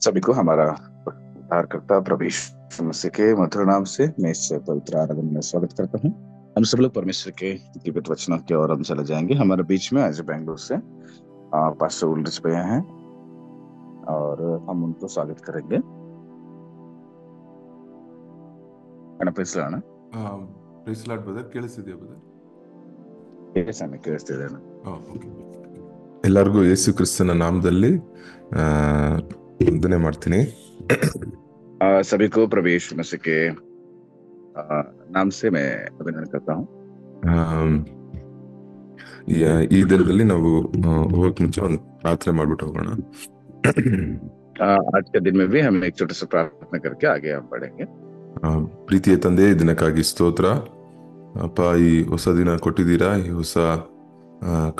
सभी को हमारा उद्धारकर्ता प्रभु यीशु मसीह के मधुर नाम से मैं इस पवित्र आराधना में स्वागत करता हूँ। हम सब लोग परमेश्वर के जीवित वचनों की ओर हम चले जाएंगे। हमारे बीच में आज बेंगलुरु से पास्टर उल्रिच भैया हैं और हम उनको स्वागत करेंगे। ಅಣ್ಣ ಪ್ರೈಸ್ ಲಾರ್ಡ್ ಬ್ರದರ್, ಕೇಳಿಸ್ತಿದೆಯಾ ಬ್ರದರ್? ಕೇಳಿಸ್ತಿದೆ ಅಣ್ಣ. ಓಕೆ. ಎಲ್ಲರಿಗೂ ಯೇಸು ಕ್ರಿಸ್ತನ ನಾಮದಲ್ಲಿ ವಂದನೆ ಮಾಡ್ತೀನಿ. सभी को प्रभु यीशु मसीह के नाम से मैं अभिनंदन करता हूँ. ಈ ದಿನದಲ್ಲಿ ನಾವು ಹೋಗಕ್ ಮುಂಚೆ ಒಂದು ಪ್ರಾರ್ಥನೆ ಮಾಡ್ಬಿಟ್ಟು ಹೋಗೋಣ. आज के दिन में भी हम एक छोटा सा प्रार्थना करके आगे हम बढ़ेंगे. ಪ್ರೀತಿಯ ತಂದೆ, ಈ ದಿನಕ್ಕಾಗಿ ಸ್ತೋತ್ರ ಅಪ್ಪ. ಈ ಹೊಸ ದಿನ ಕೊಟ್ಟಿದ್ದೀರಾ, ಈ ಹೊಸ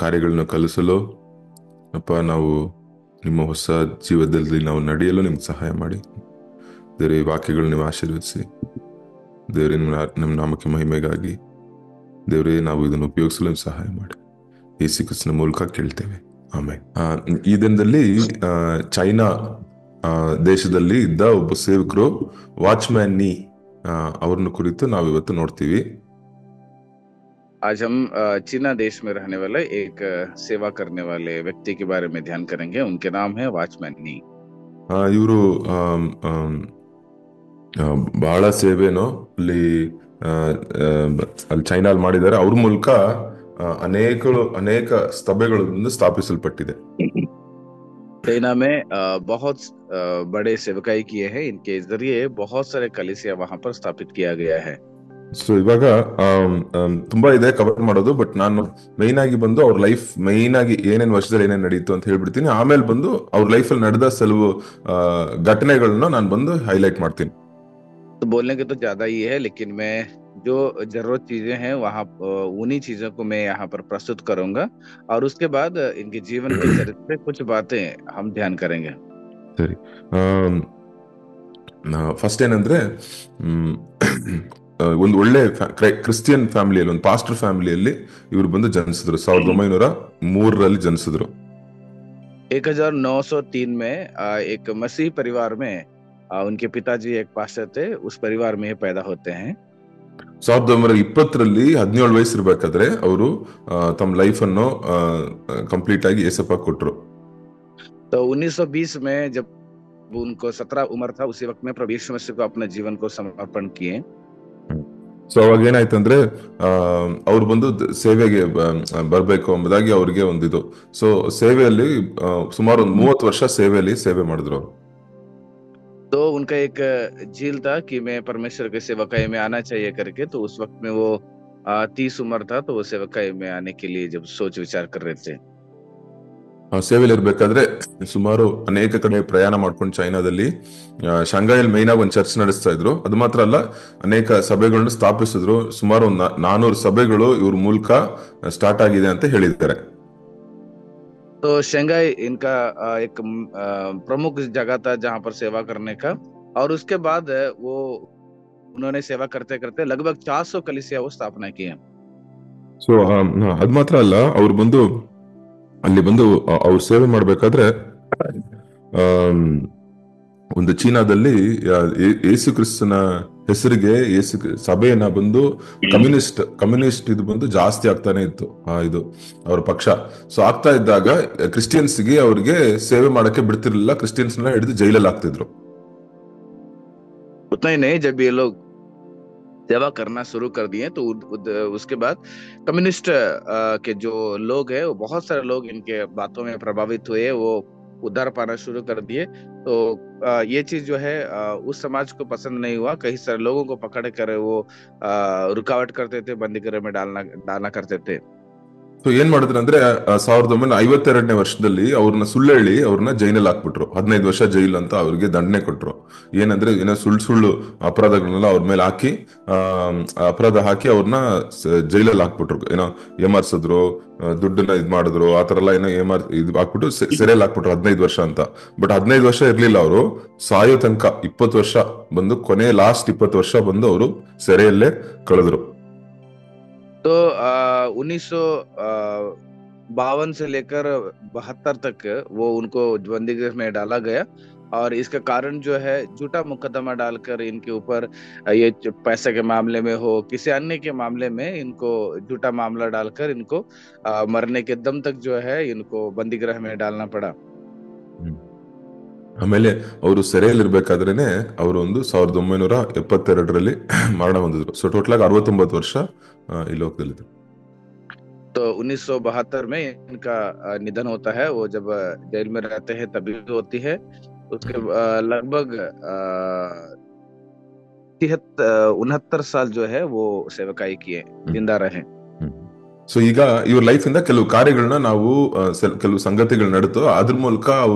ಕಾರ್ಯಗಳನ್ನ ಕಲಿಸಲು ಅಪ್ಪ. ನಾವು ನಿಮ್ಮ ಹೊಸ ಜೀವನದಲ್ಲಿ ನಾವು ನಡೆಯಲು ನಿಮ್ಗೆ ಸಹಾಯ ಮಾಡಿ ದೇವರೇ. ಈ ವಾಕ್ಯಗಳು ನೀವು ಆಶೀರ್ವದಿಸಿ ದೇವರೇ. ನಮ್ಮ ನಾಮಕ್ಕೆ ಮಹಿಮೆಗಾಗಿ ದೇವರೇ ನಾವು ಇದನ್ನು ಉಪಯೋಗಿಸಲು ನೀವು ಸಹಾಯ ಮಾಡಿ ಯೇಸು ಕ್ರಿಸ್ತನ ಮೂಲಕ ಕೇಳ್ತೇವೆ, ಆಮೇಲೆ. ಈ ದಿನದಲ್ಲಿ ಚೈನಾ ದೇಶದಲ್ಲಿ ಇದ್ದ ಒಬ್ಬ ಸೇವಕರು ವಾಚ್ಮ್ಯಾನ್ ನೀ ಅವ್ರನ್ನ ಕುರಿತು ನಾವು ಇವತ್ತು ನೋಡ್ತೀವಿ. आज हम चीना देश में रहने वाले एक सेवा करने वाले व्यक्ति के बारे में ध्यान करेंगे. उनके नाम है वाचमैन नी. ಇವರು ಬಹಳ ಸೇವೆನೋ ಅಲ್ಲಿ ಚೈನಾಲ್ ಮಾಡಿದ್ದಾರೆ. ಅವ್ರ ಮೂಲಕ ಅನೇಕ ಸಭೆಗಳನ್ನು ಸ್ಥಾಪಿಸಲ್ಪಟ್ಟಿದೆ. चाइना में बहुत बड़े सेवकाई किए हैं. इनके जरिए बहुत सारे कलीसिया वहां पर स्थापित किया गया है. ಸೊ ಇವಾಗ ತುಂಬಾ ಇದೆ ಕವರ್ ಮಾಡೋದು, ಬಟ್ ನಾನು ಮೈನ್ ಆಗಿ ಬಂದು ಅವ್ರ ಲೈಫ್ ಮೈನ್ ಆಗಿ ಏನೇನ್ ವರ್ಷದಲ್ಲಿ ಏನೇನ್ ನಡೀತು ಅಂತ ಹೇಳ್ಬಿಡ್ತೀನಿ. ಆಮೇಲೆ ಬಂದು ಅವ್ರ ಲೈಫ್ ಅಲ್ಲಿ ನಡೆದ ಕೆಲವು ಘಟನೆಗಳನ್ನ ನಾನು ಬಂದು ಹೈಲೈಟ್ ಮಾಡ್ತೀನಿ. तो बोलने के तो ज्यादा ही है, लेकिन मैं जो जरूरत चीजें हैं वहां उन्हीं चीजों को मैं यहाँ पर प्रस्तुत करूंगा और उसके बाद इनके जीवन के चरित्र पे कुछ बातें हम ध्यान करेंगे. ಸರಿ. ಫಸ್ಟ್ ಏನಂದ್ರೆ ಒಂದು ಒಳ್ಳೆ ಕ್ರಿಸ್ಟಿಯನ್ ಫ್ಯಾಮಿಲಿಯಲ್ಲಿ, ಒಂದು ಪಾಸ್ಟರ್ ಫ್ಯಾಮಿಲಿಯಲ್ಲಿ ಇವರು ಬಂದು ಜನಿಸಿದ್ರು. 1903 ಜನಿಸಿದ್ರು. 1903 में एक मसीह परिवार में उनके पिताजी एक पास्टर थे. उस परिवार में पैदा होते हैं. 1920 17 ವಯಸ್ಸು ಇರ್ಬೇಕಾದ್ರೆ ಅವರು ತಮ್ಮ ಲೈಫ್ ಅನ್ನು ಕಂಪ್ಲೀಟ್ ಆಗಿ ಏಸಪ್ಪ ಕೊಟ್ರು. तो 1920 में जब उनको 17 उम्र था, उसी वक्त में प्रभु यीशु मसीह को अपने जीवन को समर्पण किए. ಸೊ ಅವಾಗ ಏನಾಯ್ತಂದ್ರೆ ಅವ್ರು ಬಂದು ಸೇವೆಗೆ ಬರ್ಬೇಕು ಎಂಬುದಾಗಿ ಅವ್ರಿಗೆ ಒಂದಿದು. ಸೊ ಸೇವೆಯಲ್ಲಿ ಸುಮಾರು 30 ವರ್ಷ ಸೇವೆ ಮಾಡಿದ್ರು ಅವರು. तो उनका एक झील था कि मैं परमेश्वर के सेवकाई में आना चाहिए करके. तो उस वक्त में वो 30 उम्र था, तो वो सेवकाई में आने के लिए जब सोच विचार कर रहे थे. ಸೇವೆಯಲ್ಲಿ ಇರ್ಬೇಕಾದ್ರೆ ಸುಮಾರು ಅನೇಕ ಕಡೆ ಪ್ರಯಾಣ ಮಾಡ್ಕೊಂಡು ಚೈನಾದಲ್ಲಿ ಶಾಂಘೈಯಲ್ಲಿ ಮೈನ್ ಆಗಿ ಒಂದು ಚರ್ಚ್ ನಡೆಸ್ತಾ ಇದ್ರು. ಅದು ಮಾತ್ರ ಅಲ್ಲ, ಅನೇಕ ಸಭೆಗಳನ್ನು ಸ್ಥಾಪಿಸಿದ್ರು. ಸುಮಾರು 400 ಸಭೆಗಳು ಇವ್ರ ಮೂಲಕ ಸ್ಟಾರ್ಟ್ ಆಗಿದೆ ಅಂತ ಹೇಳಿದ್ದಾರೆ. तो शंघाई इनका एक प्रमुख जगह था जहां पर सेवा करने का. और उसके बाद वो उन्होंने सेवा करते करते लगभग 400 कलीसिया वो स्थापना किए. ಸೊ ಅದ್ ಮಾತ್ರ ಅಲ್ಲ, ಅವ್ರು ಬಂದು ಅಲ್ಲಿ ಬಂದು ಅವ್ರು ಸೇವೆ ಮಾಡ್ಬೇಕಾದ್ರೆ ಒಂದು ಚೀನಾದಲ್ಲಿ ಯೇಸು ಕ್ರಿಸ್ತನ ಹೆಸರಿಗೆ ಸಭೆಯನ್ನ ಬಂದು ಕಮ್ಯುನಿಸ್ಟ್ ಇದು ಬಂದು ಜಾಸ್ತಿ ಆಗ್ತಾನೆ ಇತ್ತು. ಇದು ಅವ್ರ ಪಕ್ಷ. ಸೊ ಆಗ್ತಾ ಇದ್ದಾಗ ಕ್ರಿಸ್ಟಿಯನ್ಸ್ಗೆ ಅವ್ರಿಗೆ ಸೇವೆ ಮಾಡಕ್ಕೆ ಬಿಡ್ತಿರ್ಲಿಲ್ಲ. ಕ್ರಿಸ್ಟಿಯನ್ಸ್ ಹಿಡಿದು ಜೈಲಲ್ಲಿ ಹಾಕ್ತಿದ್ರು. उतना ही नहीं, जब ये लोग सेवा करना शुरू कर दिए तो उसके बाद कम्युनिस्ट के जो लोग हैं, वो बहुत सारे लोग इनके बातों में प्रभावित हुए, वो उद्धार पाना शुरू कर दिए. तो ये चीज जो है उस समाज को पसंद नहीं हुआ. कई सारे लोगों को पकड़ कर वो रुकावट करते थे, बंदीगृह में डालना करते थे. ಸೊ ಏನ್ ಮಾಡಿದ್ರು ಅಂದ್ರೆ 1952 ವರ್ಷದಲ್ಲಿ ಅವ್ರನ್ನ ಸುಳ್ಳು ಹೇಳಿ ಅವ್ರನ್ನ ಜೈಲಲ್ಲಿ ಹಾಕ್ಬಿಟ್ರು. 15 ವರ್ಷ ಜೈಲು ಅಂತ ಅವ್ರಿಗೆ ದಂಡನೆ ಕೊಟ್ರು. ಏನಂದ್ರೆ ಏನೋ ಸುಳ್ಳು ಅಪರಾಧಗಳನ್ನೆಲ್ಲ ಅವ್ರ ಮೇಲೆ ಹಾಕಿ ಅಪರಾಧ ಹಾಕಿ ಅವ್ರನ್ನ ಜೈಲಲ್ಲಿ ಹಾಕ್ಬಿಟ್ರು. ಏನೋ ಏಮಾರ್ಸಿದ್ರು, ದುಡ್ಡನ್ನ ಇದ್ ಮಾಡಿದ್ರು, ಆತರ ಎಲ್ಲ ಏನೋ ಇದು ಹಾಕ್ಬಿಟ್ಟು ಸೆರೆಯಲ್ಲಿ ಹಾಕ್ಬಿಟ್ರು 15 ವರ್ಷ ಅಂತ. ಬಟ್ 15 ವರ್ಷ ಇರ್ಲಿಲ್ಲ, ಅವರು ಸಾಯೋ ತನಕ 20 ವರ್ಷ ಬಂದು ಕೊನೆ ಲಾಸ್ಟ್ 20 ವರ್ಷ ಬಂದು ಅವರು ಸೆರೆಯಲ್ಲೇ ಕಳೆದ್ರು. तो 1952 से लेकर 72 तक वो उनको बंदीगृह में डाला गया. और इसका कारण जो है झूठा मुकदमा डालकर इनके ऊपर ये पैसे के मामले में हो, किसी अन्य के मामले में इनको झूठा मामला डालकर इनको मरने के दम तक जो है इनको बंदी गृह में डालना पड़ा। ಹ್ಮ್. ಆಮೇಲೆ ಅವರು ಸೆರೆಯಲ್ಲಿರ್ಬೇಕಾದ್ರೇನೆ ಅವರು ಒಂದು 1972ರಲ್ಲಿ ಮರಣ ಹೊಂದಿದ್ರು. ಸೊ ಟೋಟಲ್ ಆಗಿ 69 ವರ್ಷ ಈ ಲೋಕದಲ್ಲಿದ್ರು. तो 1972 में इनका निधन होता है। वो जब जेल में रहते हैं तभी होती है। उसके लगभग 69 साल जो है वो सेवकाई किए, जिंदा रहे। ಸೊ ಈಗ ಇವ್ರ ಲೈಫ್ ಇಂದ ಕೆಲವು ಕಾರ್ಯಗಳನ್ನ ನಾವು ಕೆಲವು ಸಂಗತಿಗಳು ನಡೆದು ಅದ್ರ ಮೂಲಕ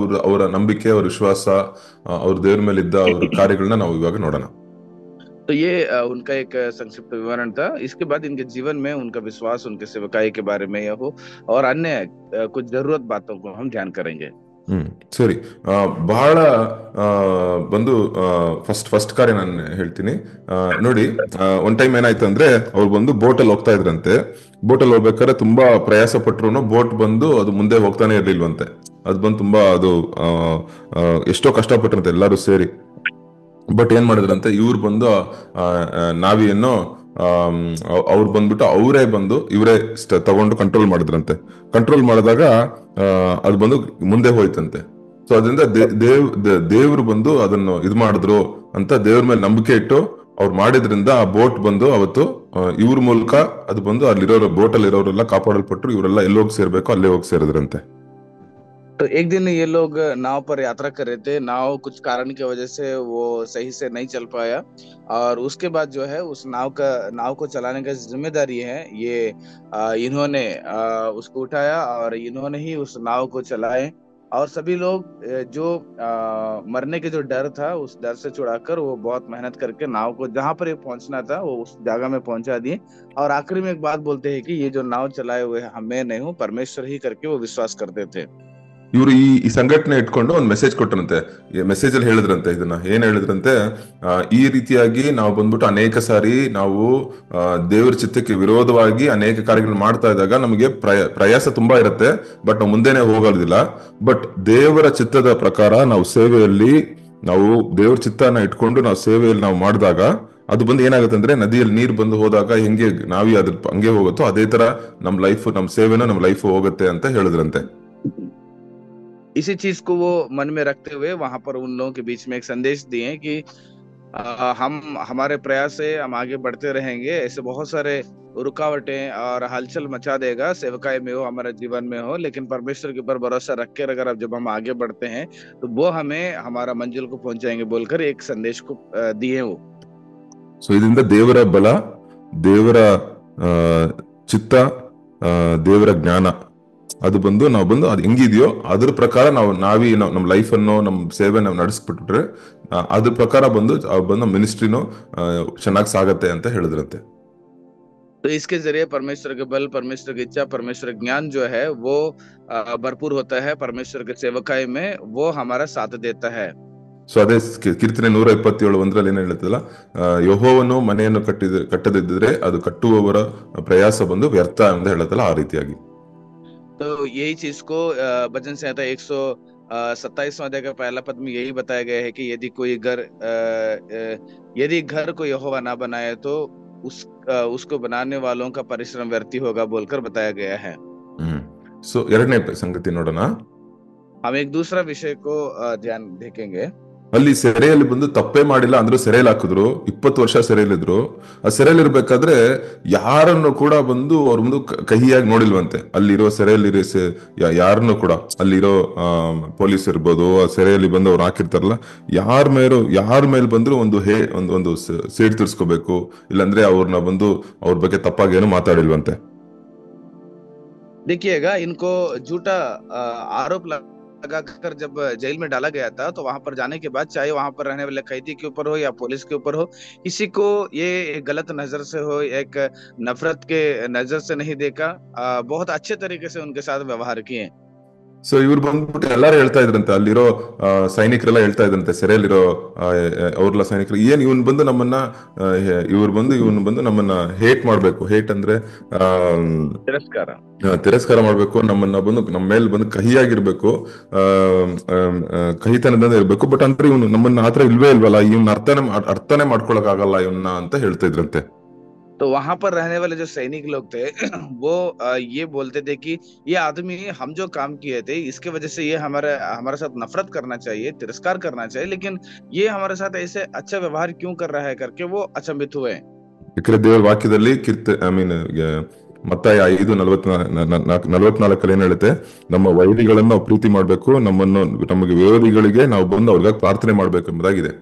ಅವರ ನಂಬಿಕೆ, ಅವರ ವಿಶ್ವಾಸ, ಅವ್ರ ದೇವ್ರ ಮೇಲೆ ಇದ್ದ ಅವ್ರ ಕಾರ್ಯಗಳನ್ನ ನಾವು ಇವಾಗ ನೋಡೋಣ. तो ये उनका एक संक्षिप्त विवरण था। इसके बाद इनके जीवन में उनका विश्वास, उनके सेवकाई के बारे में यह हो और अन्य कुछ जरूरत बातों को हम ध्यान करेंगे। ಸರಿ. ಬಹಳ ಬಂದು ಫಸ್ಟ್ ಕಾರ್ಯ ನಾನು ಹೇಳ್ತೀನಿ ನೋಡಿ. ಒಂದ್ ಟೈಮ್ ಏನಾಯ್ತು ಅಂದ್ರೆ ಅವ್ರು ಬಂದು ಬೋಟಲ್ಲಿ ಹೋಗ್ತಾ ಇದ್ರಂತೆ. ಬೋಟಲ್ಲಿ ಹೋಗ್ಬೇಕಾದ್ರೆ ತುಂಬಾ ಪ್ರಯಾಸ ಪಟ್ರು ಬೋಟ್ ಬಂದು ಅದು ಮುಂದೆ ಹೋಗ್ತಾನೆ ಇರ್ಲಿಲ್ವಂತೆ. ಅದು ಬಂದು ತುಂಬಾ ಅದು ಎಷ್ಟೋ ಕಷ್ಟಪಟ್ರಂತೆ ಎಲ್ಲರೂ ಸೇರಿ. ಬಟ್ ಏನ್ ಮಾಡಿದ್ರಂತೆ, ಇವ್ರು ಬಂದು ನಾವಿಯನ್ನು ಅವ್ರು ಬಂದ್ಬಿಟ್ಟು ಅವರೇ ಬಂದು ಇವರೇ ತಗೊಂಡು ಕಂಟ್ರೋಲ್ ಮಾಡಿದ್ರಂತೆ. ಕಂಟ್ರೋಲ್ ಮಾಡಿದಾಗ ಅದು ಬಂದು ಮುಂದೆ ಹೋಯ್ತಂತೆ. ಸೊ ಅದರಿಂದ ದೇವ್ರು ಬಂದು ಅದನ್ನು ಇದು ಮಾಡಿದ್ರು ಅಂತ ದೇವ್ರ ಮೇಲೆ ನಂಬಿಕೆ ಇಟ್ಟು ಅವ್ರು ಮಾಡಿದ್ರಿಂದ ಆ ಬೋಟ್ ಬಂದು ಅವತ್ತು ಇವ್ರ ಮೂಲಕ ಅದು ಬಂದು ಅಲ್ಲಿರೋರು, ಬೋಟಲ್ಲಿ ಇರೋರೆಲ್ಲ ಕಾಪಾಡಲ್ಪಟ್ರು. ಇವರೆಲ್ಲ ಎಲ್ಲಿ ಹೋಗಿ ಸೇರ್ಬೇಕು ಅಲ್ಲೇ ಹೋಗಿ ಸೇರಿದ್ರಂತೆ. तो एक दिन ये लोग नाव पर यात्रा कर रहे थे। नाव कुछ कारण की वजह से वो सही से नहीं चल पाया और उसके बाद जो है उस नाव को चलाने का जिम्मेदारी है ये इन्होंने उसको उठाया और इन्होंने ही उस नाव को चलाए। और सभी लोग जो मरने के जो डर था उस डर से छुड़ाकर वो बहुत मेहनत करके नाव को जहां पर ये पहुंचना था वो उस जगह में पहुंचा दिए। और आखिरी में एक बात बोलते हैं कि ये जो नाव चलाए हुए मैं नहीं हूँ, परमेश्वर ही करके वो विश्वास करते थे। ಇವರು ಈ ಸಂಘಟನೆ ಇಟ್ಕೊಂಡು ಒಂದು ಮೆಸೇಜ್ ಕೊಟ್ಟರಂತೆ. ಈ ಮೆಸೇಜ್ ಅಲ್ಲಿ ಹೇಳಿದ್ರಂತೆ, ಇದನ್ನ ಏನ್ ಹೇಳಿದ್ರಂತೆ, ಈ ರೀತಿಯಾಗಿ ನಾವು ಬಂದ್ಬಿಟ್ಟು ಅನೇಕ ಸಾರಿ ನಾವು ದೇವರ ಚಿತ್ತಕ್ಕೆ ವಿರೋಧವಾಗಿ ಅನೇಕ ಕಾರ್ಯಗಳು ಮಾಡ್ತಾ ಇದ್ದಾಗ ನಮಗೆ ಪ್ರಯಾಸ ತುಂಬಾ ಇರುತ್ತೆ, ಬಟ್ ನಾವು ಮುಂದೆನೆ ಹೋಗೋದಿಲ್ಲ. ಬಟ್ ದೇವರ ಚಿತ್ತದ ಪ್ರಕಾರ ನಾವು ಸೇವೆಯಲ್ಲಿ, ನಾವು ದೇವರ ಚಿತ್ತನ ಇಟ್ಕೊಂಡು ನಾವು ಸೇವೆಯಲ್ಲಿ ನಾವು ಮಾಡಿದಾಗ ಅದು ಬಂದು ಏನಾಗುತ್ತೆ ಅಂದ್ರೆ, ನದಿಯಲ್ಲಿ ನೀರು ಬಂದು ಹೋದಾಗ ಹೆಂಗೆ ನಾವೇ ಅದ್ರ ಹಂಗೆ ಹೋಗುತ್ತೋ ಅದೇ ತರ ನಮ್ ಲೈಫ್, ನಮ್ ಸೇವೆನ ನಮ್ ಲೈಫ್ ಹೋಗುತ್ತೆ ಅಂತ ಹೇಳಿದ್ರಂತೆ. इसी चीज को वो मन में रखते हुए वहां पर उन लोगों के बीच में एक संदेश दिए कि हम हमारे प्रयास से हम आगे बढ़ते रहेंगे। ऐसे बहुत सारे रुकावटें और हलचल मचा देगा, सेवकाई में हो, हमारे जीवन में हो, लेकिन परमेश्वर के ऊपर भरोसा रख कर अगर जब हम आगे बढ़ते हैं तो वो हमें हमारा मंजिल को पहुंचाएंगे बोलकर एक संदेश को दिए वो। ಸೊ ಇದರಿಂದ ದೇವರ ಬಲ, ದೇವರ ಚಿತ್ತ, ದೇವರ ಜ್ಞಾನ ಅದು ಬಂದು ನಾವು ಬಂದು ಅದು ಹೆಂಗಿದೆಯೋ ಅದ್ರ ಪ್ರಕಾರ ನಾವೇ ನಮ್ಮ ಲೈಫ್ ಅನ್ನು, ನಮ್ಮ ಸೇವೆ ನಾವು ನಡೆಸ್ಬಿಟ್ರೆ ಅದ್ರ ಪ್ರಕಾರ ಬಂದು ಮಿನಿಸ್ಟ್ರಿನೂ ಚೆನ್ನಾಗಿ ಸಾಗತ್ತೆ ಅಂತ ಹೇಳಿದ್ರಂತೆ. तो इसके जरिए परमेश्वर के बल, परमेश्वर की इच्छा, परमेश्वर ज्ञान जो है वो भरपूर होता है। परमेश्वर के सेवकाई में वो हमारा साथ देता है। ಸೊ ಅದೇ ಕೀರ್ತನೆ 127 ಏನ್ ಹೇಳ್ತದಲ್ಲ, ಯೆಹೋವನು ಮನೆಯನ್ನು ಕಟ್ಟದಿದ್ದರೆ ಅದು ಕಟ್ಟುವವರ ಪ್ರಯಾಸ ಬಂದು ವ್ಯರ್ಥ ಅಂತ ಹೇಳತ್ತಲ್ಲ, ಆ ರೀತಿಯಾಗಿ. तो यही चीज को भजन संहिता 127 अध्याय का पहला पद में यही बताया गया है कि यदि घर को यहोवा ना बनाए तो उसको बनाने वालों का परिश्रम व्यर्थ होगा बोलकर बताया गया है। सो ಎರಡನೇ ಸಂಗತಿ ನೋಡೋಣ. हम एक दूसरा विषय को ध्यान देखेंगे। ಅಲ್ಲಿ ಸೆರೆಯಲ್ಲಿ ಬಂದು ತಪ್ಪೇ ಮಾಡಿಲ್ಲ ಅಂದ್ರೂ ಸೆರೆಯಲ್ಲಿ ಹಾಕಿದ್ರು, 20 ವರ್ಷ ಸೆರೆಯಲ್ಲಿದ್ರು. ಆ ಸೆರೆಯಲ್ಲಿ ಇರ್ಬೇಕಾದ್ರೆ ಯಾರನ್ನು ಕೂಡ ಬಂದು ಅವ್ರ ಮುಂದೆ ಕಹಿಯಾಗಿ ನೋಡಿಲ್ವಂತೆ. ಅಲ್ಲಿರೋ ಸೆರೆಯಲ್ಲಿ ಯಾರನ್ನು ಕೂಡ, ಅಲ್ಲಿರೋ ಪೊಲೀಸ್ ಇರ್ಬೋದು, ಆ ಸೆರೆಯಲ್ಲಿ ಬಂದು ಅವ್ರು ಹಾಕಿರ್ತಾರಲ್ಲ, ಯಾರ ಮೇಲೆ ಬಂದ್ರು ಒಂದು ಸೇಡ್ ತೀರ್ಸ್ಕೋಬೇಕು, ಇಲ್ಲಾಂದ್ರೆ ಅವ್ರನ್ನ ಬಂದು ಅವ್ರ ಬಗ್ಗೆ ತಪ್ಪಾಗಿ ಏನು ಮಾತಾಡಿಲ್ವಂತೆ. देखिएगा, इनको झूठा आरोप लगाकर जब जेल में डाला गया था तो वहां पर जाने के बाद चाहे वहां पर रहने वाले कैदी के ऊपर हो या पुलिस के ऊपर हो, किसी को ये गलत नजर से हो, एक नफरत के नजर से नहीं देखा, बहुत अच्छे तरीके से उनके साथ व्यवहार किए। ಸೊ ಇವ್ರು ಬಂದ್ಬಿಟ್ಟು ಎಲ್ಲಾರು ಹೇಳ್ತಾ ಇದ್ರಂತೆ, ಅಲ್ಲಿರೋ ಸೈನಿಕರೆಲ್ಲ ಹೇಳ್ತಾ ಇದ್ರಂತೆ, ಸೆರೆಯಲ್ಲಿರೋ ಅವ್ರೆಲ್ಲ ಸೈನಿಕರು, ಏನ್ ಇವನ್ ಬಂದು ನಮ್ಮನ್ನ ಹೇಟ್ ಮಾಡ್ಬೇಕು. ಹೇಟ್ ಅಂದ್ರೆ ಆ ತಿರಸ್ಕಾರ. ತಿರಸ್ಕಾರ ಮಾಡ್ಬೇಕು, ನಮ್ಮನ್ನ ಬಂದು ನಮ್ಮ ಮೇಲೆ ಬಂದು ಕಹಿಯಾಗಿರ್ಬೇಕು, ಆ ಕಹಿತನದಿಂದ ಇರ್ಬೇಕು. ಬಟ್ ಅಂದ್ರೆ ಇವನು ನಮ್ಮನ್ನ ಆತರ ಇಲ್ವೇ ಇಲ್ವಲ್ಲ, ಇವನ್ನ ಅರ್ಥನೇ ಮಾಡ್ಕೊಳಕ್ ಆಗಲ್ಲ ಇವನ್ನ ಅಂತ ಹೇಳ್ತಾ ಇದ್ರಂತೆ. तो वहां पर रहने वाले जो सैनिक लोग थे वो ये बोलते थे कि ये आदमी हम जो काम किए थे इसके वजह से ये हमारे हमारे साथ नफरत करना चाहिए, तिरस्कार करना चाहिए, लेकिन ये हमारे साथ ऐसे अच्छा व्यवहार क्यों कर रहा है करके वो अचंभित हुए। ಯಾಕಂದ್ರೆ ದೇವರ ವಾಕ್ಯದಲ್ಲಿ ಮತ್ತಾಯ 5:44 ಏನ್ ಹೇಳುತ್ತೆ, ನಮ್ಮ ವೈರಿಗಳನ್ನ ನಾವು ಪ್ರೀತಿ ಮಾಡ್ಬೇಕು, ನಮಗೆ ವಿರೋಧಿಗಳಿಗೆ ನಾವು ಬಂದು ಅವ್ರಿಗಾಗಿ ಪ್ರಾರ್ಥನೆ ಮಾಡ್ಬೇಕು ಎಂಬುದಾಗಿದೆ.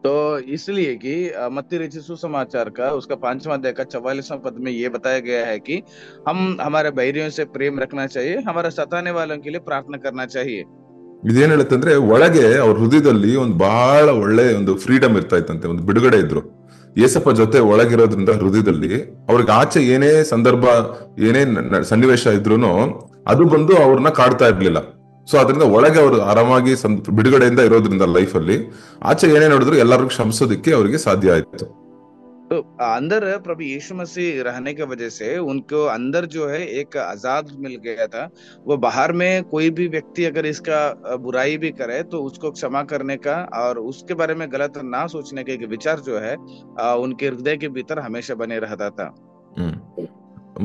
तो इसलिए कि मत्ती रचित सुसमाचार का उसका 5वां अध्याय का 44वां पद में ये बताया गया है कि हम हमारे बैरियों से प्रेम रखना चाहिए, हमारे सताने वालों के लिए प्रार्थना करना चाहिए। ಇದೇನ್ ಹೇಳುತ್ತೆ ಅಂದ್ರೆ, ಒಳಗೆ ಅವ್ರ ಹೃದಯದಲ್ಲಿ ಒಂದು ಬಹಳ ಒಳ್ಳೆ ಒಂದು ಫ್ರೀಡಮ್ ಇರ್ತಾ ಇತ್ತಂತೆ, ಒಂದು ಬಿಡುಗಡೆ ಇದ್ರು. ಏಸಪ್ಪ ಜೊತೆ ಒಳಗಿರೋದ್ರಿಂದ ಹೃದಯದಲ್ಲಿ ಅವ್ರಿಗೆ ಆಚೆ ಏನೇ ಸಂದರ್ಭ, ಏನೇ ಸನ್ನಿವೇಶ ಇದ್ರೂನು ಅದು ಬಂದು ಅವ್ರನ್ನ ಕಾಡ್ತಾ ಇರ್ಲಿಲ್ಲ. ಸೊ ಅದರಿಂದ ಒಳಗೆ ಅವರು ಆರಾಮಾಗಿ ಬಿಡುಗಡೆಯಿಂದ ಇರೋದ್ರಿಂದ ಲೈಫ್ ಅಲ್ಲಿ ಆಚೆ ಏನೇ ನೋಡಿದ್ರು ಎಲ್ಲರಿಗೂ ಕ್ಷಮಿಸೋದಕ್ಕೆ ಅವರಿಗೆ ಸಾಧ್ಯ ಆಯ್ತು. तो अंदर प्रभु यीशु मसीह रहने की वजह से उनको अंदर जो है एक आजाद मिल गया था। वो बाहर में कोई भी व्यक्ति अगर इसका बुराई भी करे तो उसको क्षमा करने का और उसके बारे में गलत ना सोचने का एक विचार जो है उनके हृदय के भीतर हमेशा बने रहता था।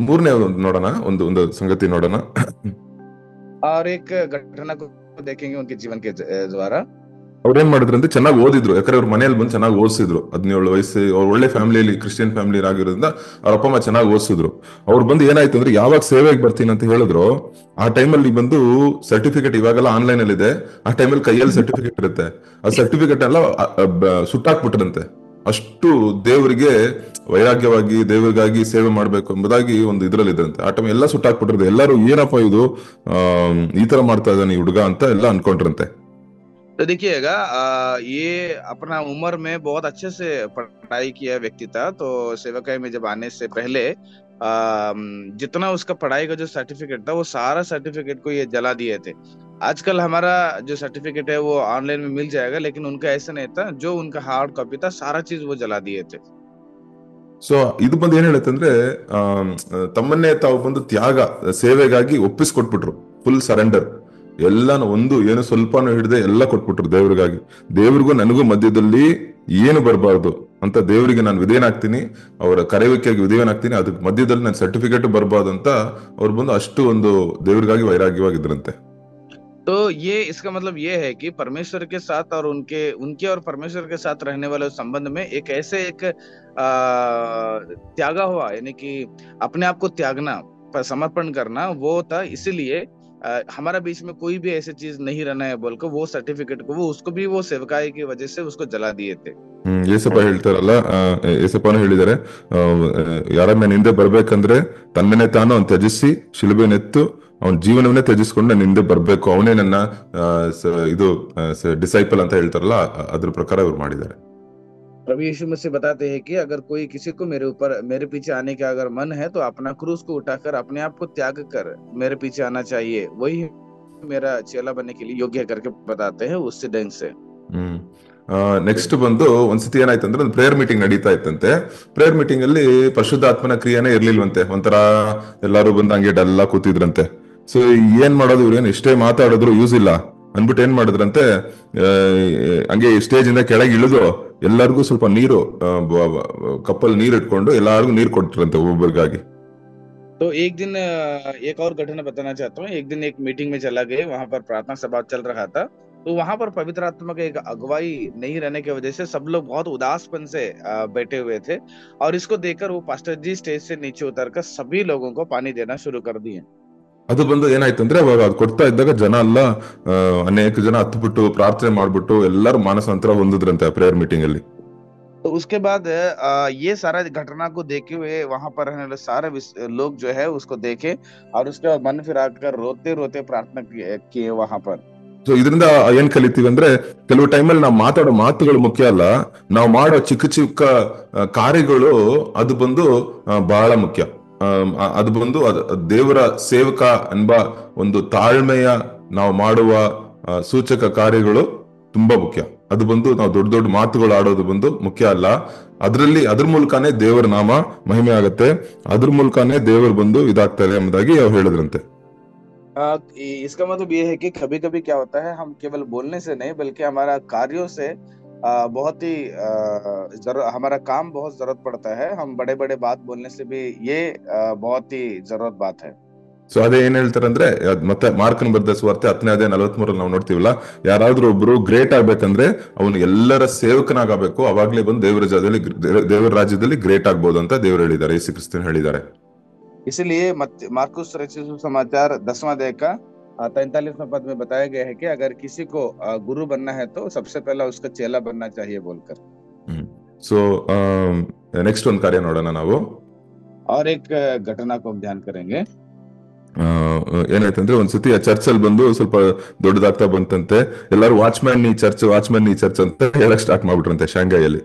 ಮೂರನೇ ನೋಡೋಣ, ಒಂದು ಸಂಗತಿ ನೋಡೋಣ. और एक घटना को देखेंगे उनके जीवन के द्वारा। ಅವ್ರೇನ್ ಮಾಡಿದ್ರು ಅಂದ್ರೆ, ಚೆನ್ನಾಗಿ ಓದಿದ್ರು. ಯಾಕಂದ್ರೆ ಅವ್ರ ಮನೇಲಿ ಬಂದು ಚೆನ್ನಾಗಿ ಓದಿಸಿದ್ರು. 17 ವಯಸ್ಸು, ಅವ್ರ ಒಳ್ಳೆ ಫ್ಯಾಮಿಲಿಯಲ್ಲಿ, ಕ್ರಿಶ್ಚಿಯನ್ ಫ್ಯಾಮಿಲಿ ಆಗಿರೋದ್ರಿಂದ ಅವ್ರ ಅಪ್ಪ ಅಮ್ಮ ಚೆನ್ನಾಗಿ ಓದಿಸಿದ್ರು. ಅವ್ರು ಬಂದು ಏನಾಯ್ತು ಅಂದ್ರೆ, ಯಾವಾಗ ಸೇವೆಗೆ ಬರ್ತೀನಿ ಅಂತ ಹೇಳಿದ್ರು, ಆ ಟೈಮಲ್ಲಿ ಬಂದು ಸರ್ಟಿಫಿಕೇಟ್, ಇವಾಗೆಲ್ಲ ಆನ್ಲೈನ್ ಅಲ್ಲಿ ಇದೆ, ಆ ಟೈಮಲ್ಲಿ ಕೈಯಲ್ಲಿ ಸರ್ಟಿಫಿಕೇಟ್ ಇರುತ್ತೆ, ಆ ಸರ್ಟಿಫಿಕೇಟ್ ಎಲ್ಲ ಸುಟ್ಟಾಕ್ಬಿಟ್ರಂತೆ. ಅಷ್ಟು ದೇವರಿಗೆ ವೈರಾಗ್ಯವಾಗಿ ದೇವರಿಗಾಗಿ ಸೇವೆ ಮಾಡ್ಬೇಕು ಎಂಬುದಾಗಿ ಒಂದು ಇದ್ರಲ್ಲಿ ಇದ್ರಂತೆ. ಆ ಟೈಮ್ ಎಲ್ಲ ಸುಟ್ಟಾಕ್ಬಿಟ್ಟಿರೋದು. ಎಲ್ಲರೂ ಏನಪ್ಪ ಇದು ಈ ತರ ಮಾಡ್ತಾ ಇದ್ದಾನೆ ಈ ಹುಡುಗ ಅಂತ ಎಲ್ಲ ಅನ್ಕೊಂಡ್ರಂತೆ. तो देखिएगा ये अपना उम्र में बहुत अच्छे से पढ़ाई किया व्यक्ति था। तो सेवकाई में जब आने से पहले जितना उसका पढ़ाई का जो सर्टिफिकेट था वो सारा सर्टिफिकेट को ये जला दिए थे। आजकल हमारा जो सर्टिफिकेट है वो ऑनलाइन में मिल जाएगा, लेकिन उनका ऐसा नहीं था। जो उनका हार्ड कॉपी था सारा चीज वो जला दिए थे। ಸೊ ಇದು ಬಂದು ಏನ್ ಹೇಳುತ್ತೆ ಅಂದ್ರೆ, ತಮ್ಮನ್ನೇ ತಾವು ಬಂದು ತ್ಯಾಗ ಸೇವೆಗಾಗಿ ಒಪ್ಪಿಸ್ಕೊಟ್ಬಿಟ್ರು. ಫುಲ್ ಸರೆಂಡರ್, ಎಲ್ಲಾನು ಏನು ಸ್ವಲ್ಪನೂ ಹಿಡಿದೆ ಎಲ್ಲ ಕೊಟ್ಬಿಟ್ರು ದೇವ್ರಿಗಾಗಿ. ದೇವ್ರಿಗೂ ನನಗೂ ಮಧ್ಯದಲ್ಲಿ ಏನು ಬರಬಾರ್ದು ಅಂತ ದೇವರಿಗೆ ನಾನು ವಿಧೇಯನಾಗ್ತೀನಿ, ಅವರ ಕರೆಯುವಿಕೆಯಾಗಿ ವಿಧೇಯನಾಗ್ತೀನಿ, ಅದಕ್ಕೆ ಮಧ್ಯದಲ್ಲಿ ನನ್ನ ಸರ್ಟಿಫಿಕೇಟ್ ಬರಬಾರ್ದು ಅಂತ ಅವ್ರು ಬಂದು ಅಷ್ಟು ಒಂದು ದೇವ್ರಿಗಾಗಿ ವೈರಾಗ್ಯವಾಗಿದ್ರಂತೆ. तो ये इसका मतलब ये है कि परमेश्वर के साथ और उनके और परमेश्वर के साथ रहने वाले संबंध में एक ऐसे एक त्यागा हुआ, यानी कि अपने आप को त्यागना, समर्पण करना वो था। इसीलिए हमारा बीच में कोई भी ऐसी चीज नहीं रहना है बोलकर वो सर्टिफिकेट को उसको भी वो सेवकाई की वजह से उसको जला दिए थे। ಏಸಪ್ಪ ಹೇಳ್ತಾರಲ್ಲ, ಏಸಪ್ಪನು ಹೇಳಿದ್ದಾರೆ, ಯಾರನ್ನ ಹಿಂದೆ ಬರ್ಬೇಕಂದ್ರೆ ತನ್ನನ್ನೇ ತಾನು ಅವ್ನು ತ್ಯಜಿಸಿ ಶಿಲುಬೆನೆತ್ತು ಅವನ ಜೀವನವನ್ನೇ ತ್ಯಜಿಸ್ಕೊಂಡು ನನ್ನ ಹಿಂದೆ ಬರ್ಬೇಕು, ಅವನೇ ನನ್ನ ಇದು ಡಿಸೈಪಲ್ ಅಂತ ಹೇಳ್ತಾರಲ್ಲ, ಅದ್ರ ಪ್ರಕಾರ ಇವ್ರು ಮಾಡಿದ್ದಾರೆ. प्रभु यीशु मसीह बताते हैं कि अगर कोई किसी को मेरे पीछे आने का अगर मन है तो अपना क्रूस को उठाकर अपने आप को त्याग कर मेरे पीछे आना चाहिए, वही मेरा चेला बनने के लिए योग्य करके बताते हैं उस ढंग से। ನೆಕ್ಸ್ಟ್ ಬಂದು ಒಂದ್ಸತಿ ಏನಾಯ್ತು ಅಂದ್ರೆ, ಒಂದು ಪ್ರೇಯರ್ ಮೀಟಿಂಗ್ ನಡೀತಾ ಇತ್ತಂತೆ. ಪ್ರೇಯರ್ ಮೀಟಿಂಗ್ ಅಲ್ಲಿ ಪರಿಶುದ್ಧಾತ್ಮನ ಕ್ರಿಯೆನೇ ಇರ್ಲಿಲ್ವಂತೆ. ಒಂಥರ ಎಲ್ಲಾರು ಬಂದು ಹಂಗೆ ಡಲ್ಲ ಕೂತಿದ್ರಂತೆ. ಸೊ ಏನ್ ಮಾಡೋದು, ಇವ್ರೇನು ಎಷ್ಟೇ ಮಾತಾಡಿದ್ರು ಯೂಸ್ ಇಲ್ಲ ಅನ್ಬಿಟ್ಟು ಏನ್ ಮಾಡಿದ್ರಂತೆ, ಹಂಗೆ ಸ್ಟೇಜ್ ಇಂದ ಕೆಳಗೆ ಇಳಿದು ಎಲ್ಲರಿಗೂ ಸ್ವಲ್ಪ ನೀರು, ಕಪ್ಪಲ್ ನೀರ್ ಇಟ್ಕೊಂಡು ಎಲ್ಲಾರ್ಗು ನೀರ್ ಕೊಡ್ತಿರಂತೆ ಒಬ್ಬೊಬ್ಬರಿಗಾಗಿ. तो एक दिन एक और घटना बताना चाहता हूँ। एक दिन एक मीटिंग में चला गए, वहां पर प्रार्थना सभा चल रहा था। तो वहां पर पवित्र आत्मा का एक अगुवाई नहीं रहने की वजह से सब लोग बहुत उदासपन से बैठे हुए थे। और इसको देखकर वो पास्टर जी स्टेज से नीचे उतरकर सभी लोगों को पानी देना शुरू कर दिए। ಅದು ಬಂದು ಏನಾಯ್ತು ಅಂದ್ರೆ, ಅವಾಗ ಅದು ಕೊಡ್ತಾ ಇದ್ದಾಗ ಜನ ಎಲ್ಲ ಅನೇಕ ಜನ ಹತ್ಬಿಟ್ಟು ಪ್ರಾರ್ಥನೆ ಮಾಡ್ಬಿಟ್ಟು ಎಲ್ಲರೂ ಮಾನಸಾಂತರ ಹೊಂದಿದ್ರಂತೆ ಆ ಪ್ರೇಯರ್ ಮೀಟಿಂಗ್ ಅಲ್ಲಿ. तो उसके बाद ये सारा घटना को देखे हुए वहां पर रहने वाले सारे लोग जो है उसको देखे और उसके बाद मन फिराकर रोते रोते प्रार्थना किए वहां पर। ಸೊ ಇದರಿಂದ ಏನ್ ಕಲಿತೀವಿ ಅಂದ್ರೆ, ಕೆಲವು ಟೈಮಲ್ಲಿ ನಾವು ಮಾತಾಡೋ ಮಾತುಗಳು ಮುಖ್ಯ ಅಲ್ಲ, ನಾವು ಮಾಡೋ ಚಿಕ್ಕ ಚಿಕ್ಕ ಕಾರ್ಯಗಳು ಅದು ಬಂದು ಬಹಳ ಮುಖ್ಯ. ಅದು ಬಂದು ದೇವರ ಸೇವಕ ಎಂಬ ಒಂದು ತಾಳ್ಮೆಯ ನಾವು ಮಾಡುವ ಸೂಚಕ ಕಾರ್ಯಗಳು ತುಂಬಾ ಮುಖ್ಯ. ಅದು ಬಂದು ನಾವು ದೊಡ್ಡ ದೊಡ್ಡ ಮಾತುಗಳು ಆಡೋದು ಬಂದು ಮುಖ್ಯ ಅಲ್ಲ. ಅದ್ರ ಮೂಲಕನೇ ದೇವರ ನಾಮ ಮಹಿಮೆ ಆಗತ್ತೆ, ಅದ್ರ ಮೂಲಕನೇ ದೇವರು ಬಂದು ಇದಾಗ್ತಾರೆ ಎಂಬುದಾಗಿ ಅವ್ರು ಹೇಳಿದ್ರಂತೆ. इसका मतलब ये है कि कभी कभी क्या होता है, हम केवल बोलने से नहीं बल्कि हमारा कार्यों से बहुत ही हमारा काम बहुत जरूरत पड़ता है. हम बड़े बड़े बात बोलने से भी ये बहुत ही जरूरत बात है. ಸೊ ಅದೇ ಏನ್ ಹೇಳ್ತಾರಂದ್ರೆ, ಮತ್ತೆ ಮಾರ್ಕನ್ ಬರೆದ ಸುವಾರ್ತೆ 10:43 ನಾವು ನೋಡ್ತೀವಲ್ಲ, ಯಾರಾದ್ರೂ ಒಬ್ರು ಗ್ರೇಟ್ ಆಗ್ಬೇಕಂದ್ರೆ ಅವನು ಎಲ್ಲರ ಸೇವಕನಾಗಬೇಕು, ಅವಾಗ್ಲೇ ಬಂದು ದೇವರ ರಾಜ್ಯದಲ್ಲಿ ಗ್ರೇಟ್ ಆಗ್ಬೋದು ಅಂತ ದೇವರು ಹೇಳಿದ್ದಾರೆ, ಯೇಸು ಕ್ರಿಸ್ತನ್ ಹೇಳಿದ್ದಾರೆ. इसलिए मार्कुस रचित सुसमाचार 10वां अध्याय का 43वां पद में बताया गया है कि अगर किसी को गुरु बनना है तो सबसे पहला उसका चेला बनना चाहिए बोलकर. ಸೊ ನೆಕ್ಸ್ಟ್ ಒಂದು ಕಾರ್ಯ ನೋಡೋಣ ನಾವು. और एक घटना को हम ध्यान करेंगे. ಏನಾಯ್ತಂದ್ರೆ ಒಂದ್ಸತಿ ಆ ಚರ್ಚ್ ಅಲ್ಲಿ ಬಂದು ಸ್ವಲ್ಪ ದೊಡ್ಡದಾಗ್ತಾ ಬಂತಂತೆ, ಎಲ್ಲಾರು ವಾಚ್ಮ್ಯಾನ್ ಈ ಚರ್ಚ್ ಅಂತ ಹೇಳಕ್ ಸ್ಟಾರ್ಟ್ ಮಾಡ್ಬಿಟ್ರಂತೆ ಶಾಂಘೈಯಲ್ಲಿ.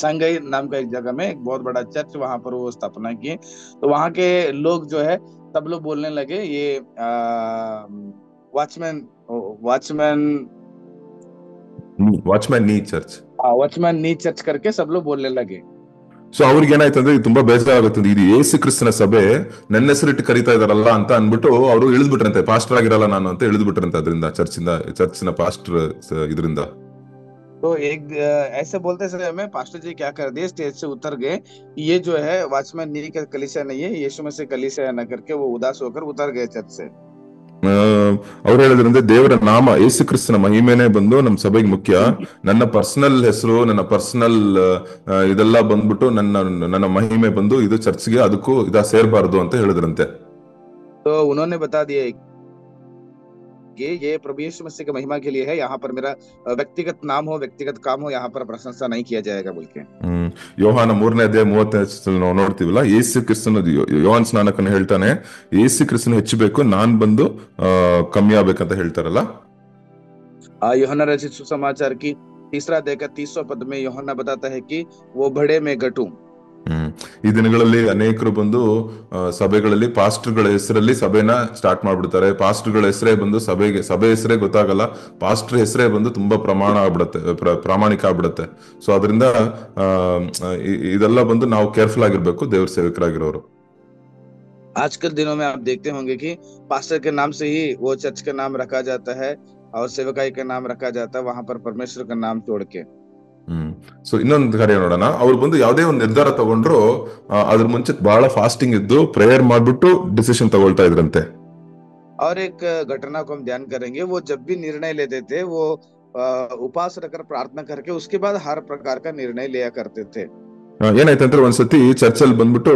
शंघाई नाम का एक जगह में एक बहुत बड़ा चर्च, वहां पर वो स्थापना की. तो वहां के लोग जो है सब लोग बोलने लगे ये ವಾಚ್ಮ್ಯಾನ್ नी चर्च करके सब लोग बोलने लगे. ಸೊ ಅವ್ರಿಗೆ ಏನಾಯ್ತಂದ್ರೆ ಇದು ತುಂಬಾ ಬೇಜಾರಾಗುತ್ತೆ, ಇದು ಯೇಸು ಕ್ರಿಸ್ತನ ಸಭೆ ನನ್ನ ಹೆಸರಿಟ್ಟು ಕರೀತಾ ಇದಾರಲ್ಲ ಅಂತ ಅನ್ಬಿಟ್ಟು ಅವರು ಇಳಿದ್ಬಿಟ್ರಂತೆ. ಪಾಸ್ಟರ್ ಆಗಿರಲ್ಲ ನಾನು ಅಂತ ಇಳಿದ್ಬಿಟ್ರಂತೆ ಅದರಿಂದ, ಚರ್ಚಿನ ಪಾಸ್ಟರ್ ಇದರಿಂದ. तो एक ऐसे बोलते समय में पास्टर जी क्या कर दिए, स्टेज से उतर गए. ये जो है वॉचमैन नी का कलीसिया नहीं है, यीशु मसीह कलीसिया न करके वो उदास होकर उतर गए चर्च से. ಅವ್ರು ಹೇಳಿದ್ರಂದ್ರೆ ದೇವರ ನಾಮ ಯೇಸು ಕ್ರಿಸ್ತನ ಮಹಿಮೆನೆ ಬಂದು ನಮ್ ಸಭೆಗೆ ಮುಖ್ಯ, ನನ್ನ ಪರ್ಸನಲ್ ಹೆಸರು, ನನ್ನ ಪರ್ಸನಲ್ ಇದೆಲ್ಲ ಬಂದ್ಬಿಟ್ಟು ನನ್ನ ಮಹಿಮೆ ಬಂದು ಇದು ಚರ್ಚ್ಗೆ ಅದಕ್ಕೂ ಸೇರ್ಬಾರ್ದು ಅಂತ ಹೇಳಿದ್ರಂತೆ. तो उन्होंने बता दिया कि ये प्रभु यीशु मसीह की महिमा के लिए है, यहाँ पर मेरा व्यक्तिगत नाम हो, व्यक्तिगत काम हो, यहाँ पर प्रशंसा नहीं किया जाएगा बोल के. ಯೋಹಾನ 3:35 ನಾವು ನೋಡ್ತೀವಲ್ಲ, ಯೇಸು ಕ್ರಿಸ್ತನ ಯೋಹಾನ್ ಸ್ನಾನಕನ ಹೇಳ್ತಾನೆ, ಯೇಸು ಕ್ರಿಸ್ತನ ಹೆಚ್ಚಬೇಕು, ನಾನ್ ಬಂದು ಕಮ್ಮಿ ಆಗ್ಬೇಕಂತ ಹೇಳ್ತಾರಲ್ಲ. यूहन्ना रचित सुसमाचार की 3रा अध्याय का 30वां पद में यूहन्ना बताता है कि वो बड़े में घटूं. ಈ ದಿನಗಳಲ್ಲಿ ಅನೇಕರು ಬಂದು ಸಭೆಗಳಲ್ಲಿ ಪಾಸ್ಟರ್ಗಳ ಹೆಸರಲ್ಲಿ ಸಭೆನ ಸ್ಟಾರ್ಟ್ ಮಾಡ್ಬಿಡ್ತಾರೆ. ಪಾಸ್ಟರ್ಗಳ ಹೆಸರೇ ಬಂದು ಸಭೆ ಹೆಸರೇ ಗೊತ್ತಾಗಲ್ಲ, ಪಾಸ್ಟರ್ ಹೆಸರೇ ಬಂದು ತುಂಬಾ ಪ್ರಾಮಾಣಿಕ ಆಗ್ಬಿಡುತ್ತೆ. ಸೊ ಅದರಿಂದ ಇದೆಲ್ಲ ಬಂದು ನಾವು ಕೇರ್ಫುಲ್ ಆಗಿರ್ಬೇಕು ದೇವ್ರ ಸೇವಕರಾಗಿರೋರು. आजकल दिनों में आप देखते होंगे कि पास्टर के नाम से ही वो चर्च का नाम रखा जाता है और सेवकाई का नाम रखा जाता है, वहां पर परमेश्वर का नाम जोड़ के. ಸೊ ಇನ್ನೊಂದು ಕಾರ್ಯ ನೋಡೋಣ. ಅವ್ರು ಬಂದು ಯಾವುದೇ ಒಂದು ನಿರ್ಧಾರ ತಗೊಂಡ್ರು ಅದ್ರ ಮುಂಚೆ ಬಹಳ ಫಾಸ್ಟಿಂಗ್ ಇದ್ದು ಪ್ರೇಯರ್ ಮಾಡ್ಬಿಟ್ಟು ಡಿಸಿಷನ್ ತಗೊಳ್ತಾ ಇದ್ರಂತೆ. और एक घटना को हम ध्यान करेंगे, वो जब भी निर्णय लेते थे वो उपवास रखकर प्रार्थना करके उसके बाद हर प्रकार का निर्णय लिया करते थे. ಏನಾಯ್ತಂದ್ರೆ ಒಂದ್ಸತಿ ಚರ್ಚಲ್ಲಿ ಬಂದ್ಬಿಟ್ಟು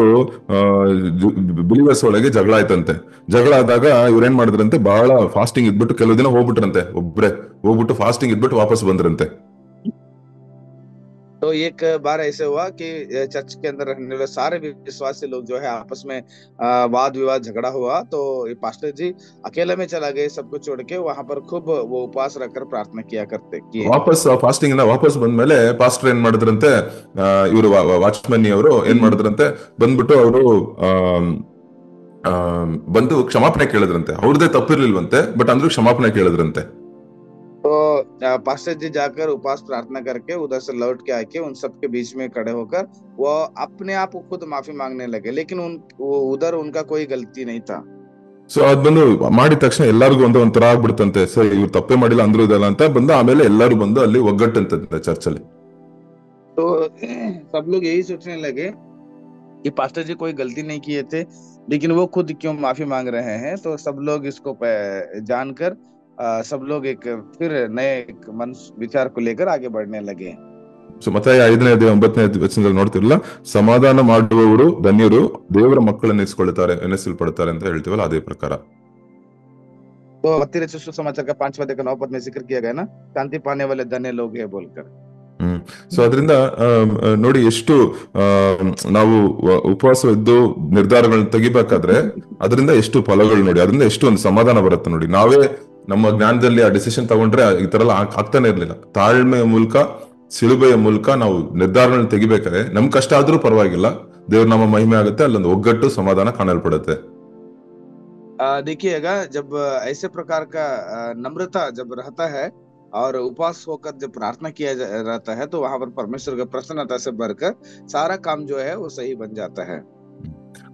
ಬಿಲಿವರ್ಸ್ ಒಳಗೆ ಜಗಳ ಆಯ್ತಂತೆ. ಜಗಳ ಆದಾಗ ಇವ್ರೇನ್ ಮಾಡಿದ್ರಂತೆ, ಬಹಳ ಫಾಸ್ಟಿಂಗ್ ಇದ್ಬಿಟ್ಟು ಕೆಲವು ದಿನ ಹೋಗ್ಬಿಟ್ರಂತೆ, ಒಬ್ರೆ ಹೋಗ್ಬಿಟ್ಟು ಫಾಸ್ಟಿಂಗ್ ಇದ್ಬಿಟ್ಟು ವಾಪಸ್ ಬಂದ್ರಂತೆ. तो एक बार ऐसे हुआ कि चर्च के अंदर रहने वाले सारे विश्वासी लोग जो है आपस में वाद विवाद झगड़ा हुआ. तो पास्टर जी अकेले में चला गए, सब कुछ छोड़ के वहां पर खूब वो उपवास रखकर प्रार्थना किया करते. ವಾಪಸ್ ಫಾಸ್ಟಿಂಗ್ ಇಂದ ವಾಪಸ್ ಬಂದ್ಮೇಲೆ ಪಾಸ್ಟರ್ ಏನ್ ಮಾಡಿದ್ರಂತೆ, ಇವರು ವಾಚ್ಮನ್ ಅವರು ಏನ್ ಮಾಡಿದ್ರಂತೆ, ಬಂದ್ಬಿಟ್ಟು ಅವರು ಬಂದು ಕ್ಷಮಾಪಣೆ ಕೇಳಿದ್ರಂತೆ. ಅವ್ರದೇ ತಪ್ಪಿರ್ಲಿಲ್ವಂತೆ, ಬಟ್ ಅಂದ್ರೂ ಕ್ಷಮಾಪಣೆ ಕೇಳಿದ್ರಂತೆ. तो पास्टर जी जाकर उपवास प्रार्थना करके उधर से लौट के आके उन सबके बीच में खड़े होकर वो अपने आप को खुद माफी मांगने लगे, लेकिन उधर उनका कोई गलती नहीं था. ಸೊ ಅದ್ ಬಂದು ಮಾಡಿದ ತಕ್ಷಣ ಎಲ್ಲರಿಗೂ ಒಂಥರ ಆಗ್ಬಿಡ್ತಂತೆ, ಸರ್ ಇವ್ರು ತಪ್ಪೇ ಮಾಡಿಲ್ಲ ಅಂದ್ರೂ ಇದಲ್ಲ ಅಂತ ಬಂದು ಆಮೇಲೆ ಎಲ್ಲರೂ ಬಂದು ಅಲ್ಲಿ ಒಗ್ಗಟ್ಟಂತೆ ಚರ್ಚ್ ಅಲ್ಲಿ. तो सब लोग यही सोचने लगे कि पास्टर जी कोई गलती नहीं किए थे, लेकिन वो खुद क्यों माफी मांग रहे हैं. तो सब लोग इसको जानकर सब लोग एक फिर नए मन विचार को लेकर आगे बढ़ने लगे. ಸೊ ಮತ್ತಾಯ 5:9 ನೋಡ್ತಿರಲ್ಲ, ಸಮಾಧಾನ ಮಾಡುವವರು ಧನ್ಯರು, ದೇವರ ಮಕ್ಕಳನ್ನು ಎನಿಸಿಕೊಳ್ಳುತ್ತಾರೆ ಅಂತ ಹೇಳ್ತೀವಲ್ಲ, ಅದೇ ಪ್ರಕಾರ. तो मत्ती रचित सुसमाचार का 5वां अध्याय का 9 पद में जिक्र किया गया ना, शांति पाने वाले धन्य लोग हैं बोलकर. ಸೊ ಅದರಿಂದ ನೋಡಿ, ಎಷ್ಟು ನಾವು ಉಪವಾಸ ಇದ್ದು ನಿರ್ಧಾರಗಳನ್ನ ತೆಗಿಬೇಕಾದ್ರೆ ಅದರಿಂದ ಎಷ್ಟು ಫಲಗಳು ನೋಡಿ, ಅದರಿಂದ ಎಷ್ಟು ಒಂದು ಸಮಾಧಾನ ಬರುತ್ತೆ ನೋಡಿ. ನಾವೇ ನಮ್ಮ ಜ್ಞಾನದಲ್ಲಿ ಆ ಡಿಸಿಷನ್ ತಗೊಂಡ್ರೆ ಈ ತರ ಎಲ್ಲ ಆಗ್ತಾನೆ ಇರ್ಲಿಲ್ಲ. ತಾಳ್ಮೆಯ ಮೂಲಕ, ಸಿಲುಬೆಯ ಮೂಲಕ ನಾವು ನಿರ್ಧಾರಗಳನ್ನ ತೆಗಿಬೇಕಾದ್ರೆ ನಮ್ ಕಷ್ಟ ಆದ್ರೂ ಪರವಾಗಿಲ್ಲ, ದೇವ್ರ ನಾಮ ಮಹಿಮೆ ಆಗುತ್ತೆ, ಅಲ್ಲೊಂದು ಒಗ್ಗಟ್ಟು ಸಮಾಧಾನ ಕಾಣಲ್ಪಡುತ್ತೆ. देखिएगा, जब ऐसे प्रकार का नम्रता जब रहता है और उपवास होकर जब प्रार्थना किया रहता है, तो वहां पर परमेश्वर का प्रसन्नता से भरकर सारा काम जो है वो सही बन जाता है.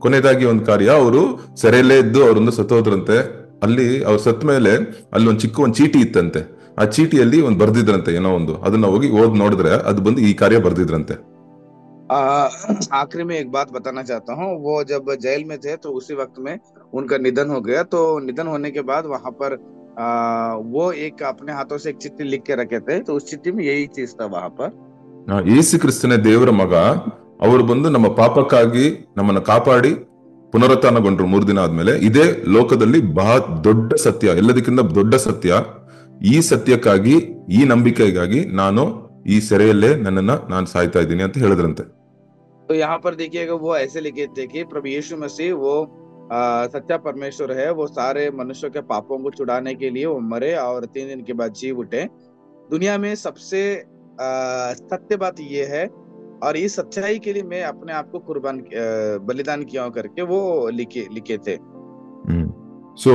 ಕೊನೆಯದಾಗಿ ಒಂದು ಕಾರ್ಯ, ಅವರು ಸೆರೆಯಲ್ಲೇ ಇದ್ದು ಅವರೊಂದು ಸತ್ತೋದ್ರಂತೆ. ಅಲ್ಲಿ ಅವ್ರು ಸತ್ತ ಮೇಲೆ ಅಲ್ಲಿ ಒಂದು ಚಿಕ್ಕ ಒಂದು ಚೀಟಿ ಇತ್ತಂತೆ. ಆ ಚೀಟಿಯಲ್ಲಿ ಒಂದು ಬರ್ದಿದ್ರಂತೆ ಏನೋ ಒಂದು, ಅದನ್ನ ಹೋಗಿ ಓದ್ ನೋಡಿದ್ರೆ ಅದು ಬಂದು ಈ ಕಾರ್ಯ ಬರ್ದಿದ್ರಂತೆ. आखिरी में एक बात बताना चाहता हूँ, वो जब जेल में थे तो उसी वक्त में उनका निधन हो गया. तो निधन होने के बाद वहां पर वो एक अपने हाथों से एक चिट्ठी लिख के रखे थे, तो उस चिट्ठी में यही चीज था वहां पर. ಯೇಸು ಕ್ರಿಸ್ತನೇ ದೇವರ ಮಗ, ಅವರು ಬಂದು ನಮ್ಮ ಪಾಪಕ್ಕಾಗಿ ನಮ್ಮನ್ನ ಕಾಪಾಡಿ ಪುನರುತ್ಥಾನಗೊಂಡ್ರು 3 ದಿನ ಆದ್ಮೇಲೆ. ಇದೇ ಲೋಕದಲ್ಲಿ ಬಹಳ ದೊಡ್ಡ ಸತ್ಯ, ಎಲ್ಲದಕ್ಕಿಂತ ದೊಡ್ಡ ಸತ್ಯ. ಈ ಸತ್ಯಕ್ಕಾಗಿ, ಈ ನಂಬಿಕೆಗಾಗಿ ನಾನು ಈ ಸೆರೆಯಲ್ಲೇ ನಾನು ಸಾಯ್ತಾ ಇದ್ದೀನಿ ಅಂತ ಹೇಳಿದ್ರಂತೆ. तो यहाँ पर देखिएगा, वो ऐसे लिखे थे कि प्रभु यीशु मसीह वो सच्चा परमेश्वर है, वो सारे मनुष्यों के पापों को छुड़ाने के लिए वो मरे और 3 दिन के बाद जी उठे. दुनिया में सबसे सत्य बात ये है, और इस सच्चाई के लिए मैं अपने आप को बलिदान किया करके वो लिखे थे. ಸೊ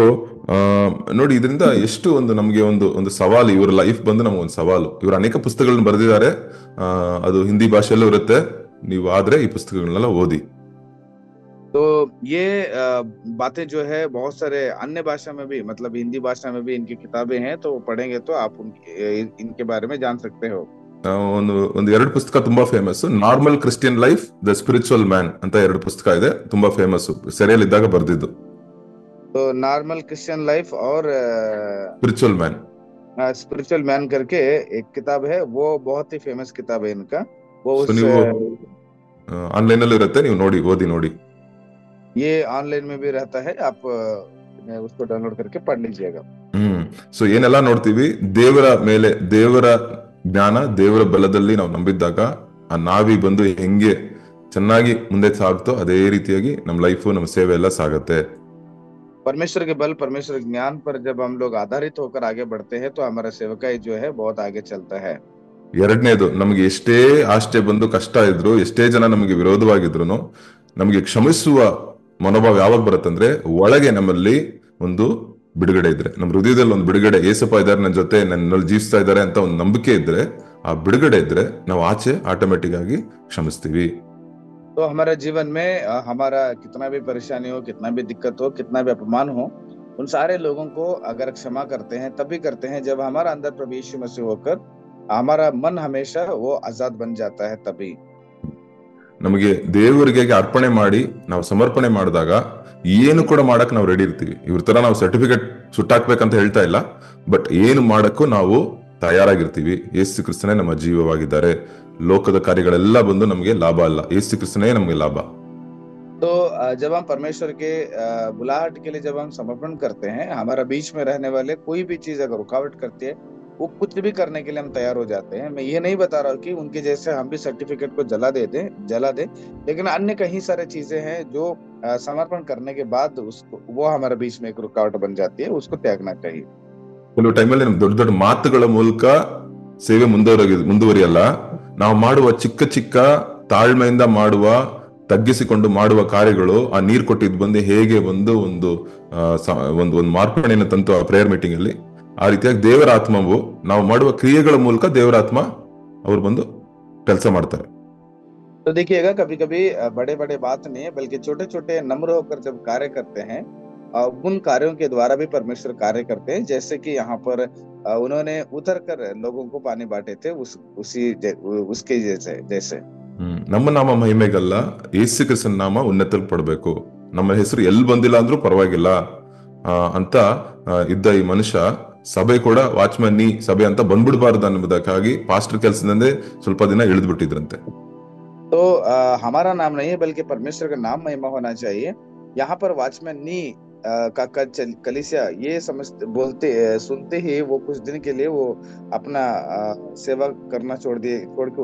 ನೋಡಿ, ಇದರಿಂದ ಎಷ್ಟು ಒಂದು ನಮ್ಗೆ ಒಂದು ಸವಾಲು, ಇವರ ಲೈಫ್ ಬಂದು ನಮ್ಗೆ ಒಂದು ಸವಾಲು. ಇವರು ಅನೇಕ ಪುಸ್ತಕಗಳನ್ನ ಬರೆದಿದ್ದಾರೆ, ಅದು ಹಿಂದಿ ಭಾಷೆಯಲ್ಲೂ ಇರುತ್ತೆ. ನೀವು ಆದ್ರೆ ಈ ಪುಸ್ತಕಗಳನ್ನೆಲ್ಲ ಓದಿ. तो ये बातें जो है बहुत सारे अन्य भाषा में भी, मतलब हिंदी भाषा में भी इनकी किताबें हैं, तो पढ़ेंगे तो आप इनके बारे में जान सकते हो. ಒಂದು 2 ಪುಸ್ತಕ ತುಂಬಾ famous. Normal Christian life, the spiritual man ಅಂತ 2 ಪುಸ್ತಕ ಇದೆ, ತುಂಬಾ ಫೇಮಸ್, ಸೆರೆಯಲ್ಲಿದ್ದಾಗ ಬರ್ದಿದ್ದು. तो नॉर्मल क्रिश्चियन लाइफ और स्पिरिचुअल मैन करके एक किताब है, वो बहुत ही फेमस किताब है इनका. वो ನೀವು ಆನ್ಲೈನ್ ಅಲ್ಲಿ ಇರುತ್ತೆ, ನೀವು ಓದಿ ನೋಡಿ. ये ऑनलाइन में भी रहता है, आप उसको डाउनलोड करके पढ़ लीजिएगा. ಸೊ ಏನೆಲ್ಲ ನೋಡ್ತೀವಿ, ದೇವರ ಮೇಲೆ, ದೇವರ ಜ್ಞಾನ, ದೇವರ ಬಲದಲ್ಲಿ ನಾವು ನಂಬಿದ್ದಾಗ ಆ ನಾವಿ ಬಂದು ಹೆಂಗೆ ಚೆನ್ನಾಗಿ ಮುಂದೆ ಸಾಗ್ತೋ ಅದೇ ರೀತಿಯಾಗಿ ನಮ್ಮ ಲೈಫು, ನಮ್ಮ ಸೇವೆ ಎಲ್ಲ ಸಾಗತ್ತೆ. परमेश्वर के बल, परमेश्वर के ज्ञान पर जब हम लोग आधारित होकर आगे बढ़ते हैं, तो हमारा सेवकाई जो है बहुत आगे चलता है. ಎರಡನೇದು, ನಮಗೆ ಎಷ್ಟೇ ಆಷ್ಟೆ ಬಂದು ಕಷ್ಟ ಇದ್ರು, ಎಷ್ಟೇ ಜನ ನಮಗೆ ವಿರೋಧವಾಗಿದ್ರು, ನಮಗೆ ಕ್ಷಮಿಸುವ ಮನೋಭಾವ ಯಾವಾಗ ಬರುತ್ತಂದ್ರೆ, ಒಳಗೆ ನಮ್ಮಲ್ಲಿ ಒಂದು ಬಿಡುಗಡೆ ಇದ್ರೆ, ನಮ್ಮ ಹೃದಯದಲ್ಲಿ ಒಂದು ಬಿಡುಗಡೆ, ಏಸಪ್ಪ ಇದ್ದಾರೆ ನನ್ನ ಜೊತೆ, ನನ್ನಲ್ಲಿ ಜೀವಿಸ್ತಾ ಇದ್ದಾರೆ ಅಂತ ಒಂದು ನಂಬಿಕೆ ಇದ್ರೆ, ಆ ಬಿಡುಗಡೆ ಇದ್ರೆ ನಾವು ಆಚೆ ಆಟೋಮೆಟಿಕ್ ಆಗಿ ಕ್ಷಮಿಸ್ತೀವಿ. तो हमारे जीवन में हमारा कितना भी परेशानी हो, कितना भी दिक्कत हो, कितना भी अपमान हो, उन सारे लोगों को अगर क्षमा करते हैं, तभी करते हैं जब हमारा अंदर प्रभु यीशु मसीह होकर हमारा मन हमेशा वो आजाद बन जाता है. तभी ನಮಗೆ ದೇವರಿಗೆ ಅರ್ಪಣೆ ಮಾಡಿ ನಾವು ಸಮರ್ಪಣೆ ಮಾಡಿದಾಗ ಏನು ಕೂಡ ಮಾಡಕ್ ನಾವು ರೆಡಿ ಇರ್ತೀವಿ. ಇವ್ರ ತರ ನಾವು ಸರ್ಟಿಫಿಕೇಟ್ ಸುಟ್ಟಾಕ್ಬೇಕಂತ ಹೇಳ್ತಾ ಇಲ್ಲ, ಬಟ್ ಏನು ಮಾಡಕ್ಕೂ ನಾವು ತಯಾರಾಗಿರ್ತೀವಿ. ಯೇಸು ಕ್ರಿಸ್ತನೇ ನಮ್ಮ ಜೀವವಾಗಿದ್ದಾರೆ. ಲೋಕದ ಕಾರ್ಯಗಳೆಲ್ಲ ಬಂದು ನಮಗೆ ಲಾಭ ಅಲ್ಲ, ಯೇಸು ಕ್ರಿಸ್ತನೇ ನಮಗೆ ಲಾಭ. तो जब हम परमेश्वर के बुलाहट के लिए जब हम समर्पण करते हैं, हमारा बीच में रहने वाले कोई भी चीज अगर रुकावट करती है, वो कुछ भी करने के लिए हम तैयार हो जाते हैं. मैं ये नहीं बता रहा हूँ कि उनके जैसे हम भी सर्टिफिकेट को जला दे, लेकिन अन्य कई सारे चीजें हैं जो समर्पण करने के बाद उसको, वो हमारे बीच में एक रुकावट बन जाती है, उसको त्यागना चाहिए. ಕೆಲವು ಟೈಮಲ್ಲಿ ನಮ್ ದೊಡ್ಡ ದೊಡ್ಡ ಮಾತುಗಳ ಮೂಲಕ ಸೇವೆ ಮುಂದುವರಿಯಲ್ಲ. ನಾವು ಮಾಡುವ ಚಿಕ್ಕ ಚಿಕ್ಕ ತಾಳ್ಮೆಯಿಂದ ಮಾಡುವ, ತಗ್ಗಿಸಿಕೊಂಡು ಮಾಡುವ ಕಾರ್ಯಗಳು ಆ ನೀರ್ ಕೊಟ್ಟಿದ್ ಬಂದು ಹೇಗೆ ಒಂದು ಮಾರ್ಪಣೆಯನ್ನು ತಂತು ಆ ಪ್ರೇಯರ್ ಮೀಟಿಂಗ್ ಅಲ್ಲಿ. ಆ ರೀತಿಯಾಗಿ ದೇವರ ಆತ್ಮವು ನಾವು ಮಾಡುವ ಕ್ರಿಯೆಗಳ ಮೂಲಕ ದೇವರ ಆತ್ಮ ಅವ್ರು ಬಂದು ಕೆಲಸ ಮಾಡ್ತಾರೆ. तो देखिएगा, कभी कभी बड़े बड़े बात नहीं है, बल्कि छोटे छोटे नम्र होकर जब कार्य करते हैं, उन कार्यों के द्वारा भी परमेश्वर कार्य करते हैं. जैसे कि यहाँ पर उन्होंने उतर कर लोगों को पानी बांटे थे, उसके जैसे ನಮ್ಮ ನಾಮ ಮಹಿಮೆಗಲ್ಲ, ಯೇಸು ಕ್ರಿಸ್ತನ ನಾಮ ಉನ್ನತ ಪಡಬೇಕು. ನಮ್ಮ ಹೆಸರು ಎಲ್ಲಿ ಬಂದಿಲ್ಲ ಅಂದ್ರೂ ಪರವಾಗಿಲ್ಲ ಅಂತ ಇದ್ದ ಈ ಮನುಷ್ಯ ಸಭೆ ಕೂಡ ವಾಚ್ಮನ್ ಸಭೆ ಅಂತ ಬಂದ್ಬಿಡ್ಬಾರ್ದು ಅನ್ನೋದಕ್ಕಾಗಿ ಪಾಸ್ಟರ್ ಕೆಲಸದಿಂದೇ ಸ್ವಲ್ಪ ದಿನ ಇಳಿದ್ಬಿಟ್ಟಿದ್ರಂತೆ. तो हमारा नाम नहीं है, बल्कि परमेश्वर का नाम महिमा होना चाहिए. यहाँ पर वॉचमैन नी का कलीसिया ये बोलते सुनते ही वो कुछ दिन के लिए वो अपना सेवा करना छोड़ के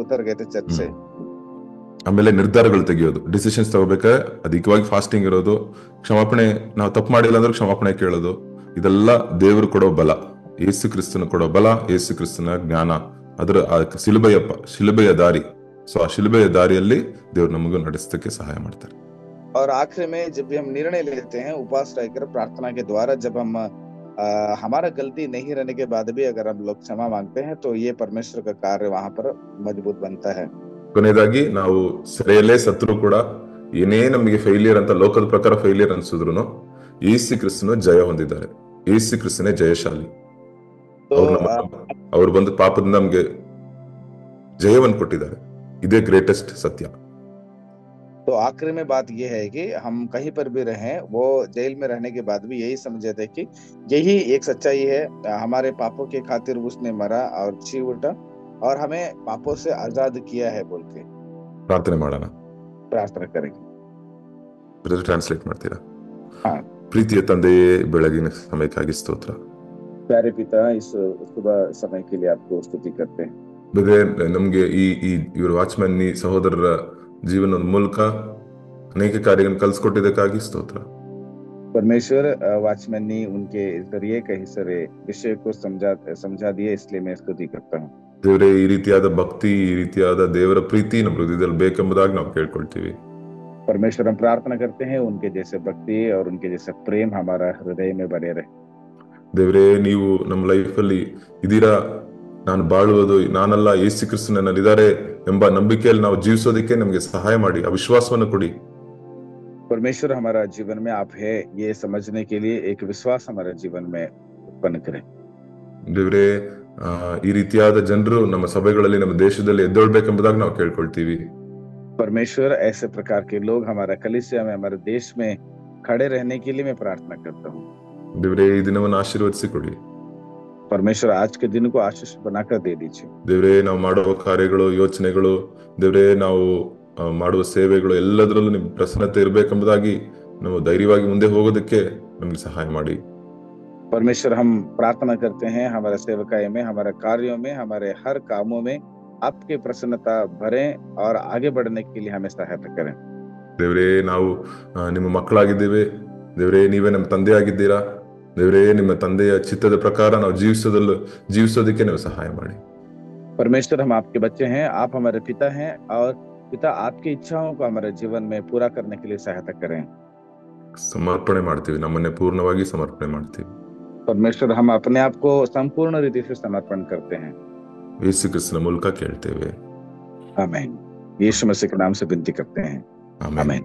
उतर गए थे चर्च से. ಆಮೇಲೆ ನಿರ್ಧಾರಗಳು ತೆಗೆಯೋದು, ಡಿಸಿಷನ್ಸ್ ತಗೋಬೇಕಾದ್ರೆ ಅಧಿಕವಾಗಿ ಫಾಸ್ಟಿಂಗ್ ಇರೋದು, ಕ್ಷಮಾಪಣೆ, ನಾವು ತಪ್ಪು ಮಾಡಿಲ್ಲ ಅಂದ್ರೆ ಕ್ಷಮಾಪಣೆ ಕೇಳೋದು, ಇದೆಲ್ಲ ದೇವರು ಕೊಡೋ ಬಲ, ಯೇಸು ಕ್ರಿಸ್ತನ ಕೊಡೋ ಬಲ, ಯೇಸು ಕ್ರಿಸ್ತನ ಜ್ಞಾನ, ಅದರ ಶಿಲುಬೆಯ ದಾರಿ, ಸೊ ಆ ಶಿಲುಬೆಯ ದಾರಿಯಲ್ಲಿ ದೇವ್ರು ನಮಗೂ ನಡೆಸೋದಕ್ಕೆ ಸಹಾಯ ಮಾಡ್ತಾರೆ. और आखिर में जब भी हम निर्णय लेते हैं उपवास रहकर प्रार्थना के द्वारा, जब हम हमारा गलती नहीं रहने के बाद भी अगर हम लोग क्षमा मांगते हैं तो ये परमेश्वर का कार्य वहां पर मजबूत बनता है. ಕೊನೆಯದಾಗಿ ನಾವು ಸೆರೆಯಲ್ಲೇ ಸತ್ರು ಕೂಡ, ಏನೇ ನಮಗೆ ಫೇಲಿಯರ್ ಅಂತ ಲೋಕದ ಪ್ರಕಾರ ಫೇಲಿಯರ್ ಅನ್ಸಿದ್ರು, ಯೇಸು ಕ್ರಿಸ್ತನು ಜಯ ಹೊಂದಿದ್ದಾರೆ. ಯೇಸು ಕ್ರಿಸ್ತನೇ ಜಯಶಾಲಿ. ಅವ್ರು ಬಂದು ಪಾಪದಿಂದ ನಮ್ಗೆ ಜಯವನ್ನು ಕೊಟ್ಟಿದ್ದಾರೆ. ಇದೇ ಗ್ರೇಟೆಸ್ಟ್ ಸತ್ಯ. तो आखिर में बात यह है कि हम कहीं पर भी रहें, वो जेल में रहने के बाद भी यही समझे थे कि यही एक सच्चाई है, हमारे पापों के खातिर उसने मरा और जी उठा और हमें पापों से आजाद किया है बोल के ಪ್ರಾರ್ಥನೆ ಮಾಡೋಣ. प्रार्थना करेंगे. ಟ್ರಾನ್ಸ್ಲೇಟ್ ಮಾಡ್ತೀರಾ? हाँ. ಪ್ರೀತಿಯ ತಂದೆಯೇ, ಬೆಳಗಿನ ಸಮಯಕ್ಕಾಗಿ ಸ್ತೋತ್ರ. प्यारे पिता, इस सुबह समय के लिए आपको स्तुति करते हैं. ನಮ್ಗೆ ಇವ್ರ ವಾಚ್ಮನ್ ಸಹೋದರರ ಜೀವನದ ಮೂಲಕ ಅನೇಕ ಕಾರ್ಯಗಳನ್ನು ಕಲಿಸ್ಕೊಟ್ಟಿದ್ದಕ್ಕಾಗಿ ಸ್ತೋತ್ರ. परमेश्वर, वॉचमैन ने उनके जरिए कई सारे विषय को समझा दिए, इसलिए मैं स्तुति करता हूँ. ದೇವರೇ, ಈ ರೀತಿಯಾದ ಭಕ್ತಿ, ಈ ರೀತಿಯಾದ ದೇವರ ಪ್ರೀತಿ ನಮ್ಮ ಹೃದಯದಲ್ಲಿ ಬೇಕೆಂಬುದಾಗಿ ನಾವು ಕೇಳ್ಕೊಳ್ತೀವಿ. परमेश्वर, हम प्रार्थना करते हैं उनके जैसे भक्ति और उनके जैसे प्रेम हमारा हृदय में बने रहे. ದೇವರೇ, ನೀವು ನಮ್ಮ ಲೈಫಲ್ಲಿ ಇದೀರಾ, ನಾನು ಬಾಳುವುದು ನಾನಲ್ಲ, ಯೇಸು ಕ್ರಿಸ್ತ ನನ್ನಲ್ಲಿದ್ದಾರೆ ಎಂಬ ನಂಬಿಕೆಯಲ್ಲಿ ನಾವು ಜೀವಿಸೋದಕ್ಕೆ ನಮಗೆ ಸಹಾಯ ಮಾಡಿ, ಆ ವಿಶ್ವಾಸವನ್ನು ಕೊಡಿ. परमेश्वर, हमारा जीवन में आप है ये समझने के लिए एक विश्वास हमारे जीवन में उत्पन्न करें. ದೇವರೇ, ಈ ರೀತಿಯಾದ ಜನರು ನಮ್ಮ ಸಭೆಗಳಲ್ಲಿ, ನಮ್ಮ ದೇಶದಲ್ಲಿ ಎದ್ದೇಳ್ಬೇಕೆಂಬುದಾಗಿ ನಾವು ಕೇಳ್ಕೊಳ್ತೀವಿ. परमेश्वर, ऐसे प्रकार के लोग हमारा कलीसिया में, हमारे देश में खड़े रहने के लिए मैं प्रार्थना करता हूँ. ದೇವರೇ, ಈ ದಿನವನ್ನು ಆಶೀರ್ವದಿಸಿ ಕೊಡಿ. परमेश्वर, आज के दिन को आशीष बनाकर दे दीजिए. ದೇವರೇ, ನಾವು ಮಾಡುವ ಕಾರ್ಯಗಳು, ಯೋಚನೆಗಳು, ದೇವರೇ, ನಾವು ಮಾಡುವ ಸೇವೆಗಳು ಎಲ್ಲದರಲ್ಲೂ ನಿಮ್ ಪ್ರಸನ್ನತೆ ಇರಬೇಕೆಂಬುದಾಗಿ ನಾವು ಧೈರ್ಯವಾಗಿ ಮುಂದೆ ಹೋಗೋದಕ್ಕೆ ನಮಗೆ ಸಹಾಯ ಮಾಡಿ. परमेश्वर, हम प्रार्थना करते हैं हमारे सेवकाई में, हमारे कार्यों में, हमारे हर कामों में आपकी प्रसन्नता भरें और आगे बढ़ने के लिए हमें सहायता करें. ದೇವರೇ, ನಾವು ನಿಮ್ಮ ಮಕ್ಕಳಾಗಿದ್ದೇವೆ. ದೇವರೇ, ನೀವೇ ನಮ್ಮ ತಂದೆ ಆಗಿದ್ದೀರಾ. ದೇವರೇ, ನಿಮ್ಮ ತಂದೆಯ ಚಿತ್ತದ ಪ್ರಕಾರ ನಾವು ಜೀವಿಸೋದಕ್ಕೆ ನೀವು ಸಹಾಯ ಮಾಡಿ. परमेश्वर, हम आपके बच्चे हैं, आप हमारे पिता हैं और पिता आपकी इच्छाओं को हमारे जीवन में पूरा करने के लिए सहायता करें. ಸಮರ್ಪಣೆ ಮಾಡ್ತೀವಿ, ನಮ್ಮನ್ನೇ ಪೂರ್ಣವಾಗಿ ಸಮರ್ಪಣೆ ಮಾಡ್ತೀವಿ. परमेश्वर, हम अपने आप को संपूर्ण रीति से समर्पण करते हैं. ಯೇಸು ಕ್ರಿಸ್ತನ ಮೂಲಕ ಕೇಳ್ತೇವೆ. आमीन. यीशु मसीह के नाम से विनती करते हैं. ಆಮೆನ್. आमीन.